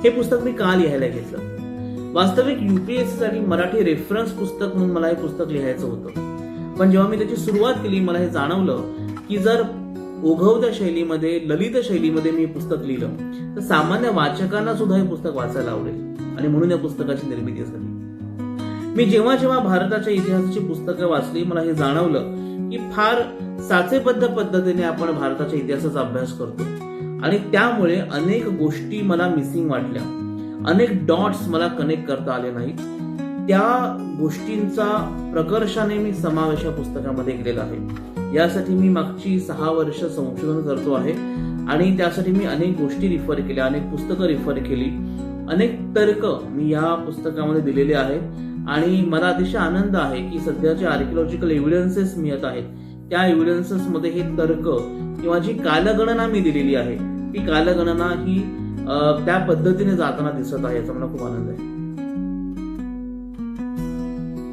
हे पुस्तक मी का लिहायला घेतलं? वास्तविक UPSC साठी मराठी रेफरन्स पुस्तक म्हणून मला हे पुस्तक लिहायचं होतं, पण जेव्हा मी त्याची सुरुवात केली मला हे जाणवलं की जर ओघवत्या शैलीमध्ये, ललित शैलीमध्ये मी पुस्तक लिहिलं तर सामान्य वाचकांना सुद्धा हे पुस्तक वाचायला आवडेल आणि म्हणून या पुस्तकाची निर्मिती झाली. मी जेव्हा जेव्हा भारताच्या इतिहासाची पुस्तकं वाचली मला हे जाणवलं की फार साचेबद्ध पद्धतीने आपण भारताच्या इतिहासाचा अभ्यास करतो आणि त्यामुळे अनेक गोष्टी मला मिसिंग वाटल्या, अनेक डॉट्स मला कनेक्ट करता आले नाहीत. त्या गोष्टींचा प्रकर्षाने मी समावेश या पुस्तकामध्ये केलेला आहे. यासाठी मी मागची 6 वर्ष संशोधन करतो आहे आणि त्यासाठी मी अनेक गोष्टी रिफर केल्या, अनेक पुस्तकं रिफर केली, अनेक तर्क मी या पुस्तकामध्ये दिलेले आहेत आणि मला अतिशय आनंद आहे की सध्याचे आर्किओलॉजिकल एव्हिडन्सेस मिळत आहेत. त्या एव्हिडन्सेस मध्ये हे तर्क किंवा जी कालगणना मी दिलेली आहे ती कालगणना ही त्या पद्धतीने जाताना दिसत आहे, याचा मला खूप आनंद आहे.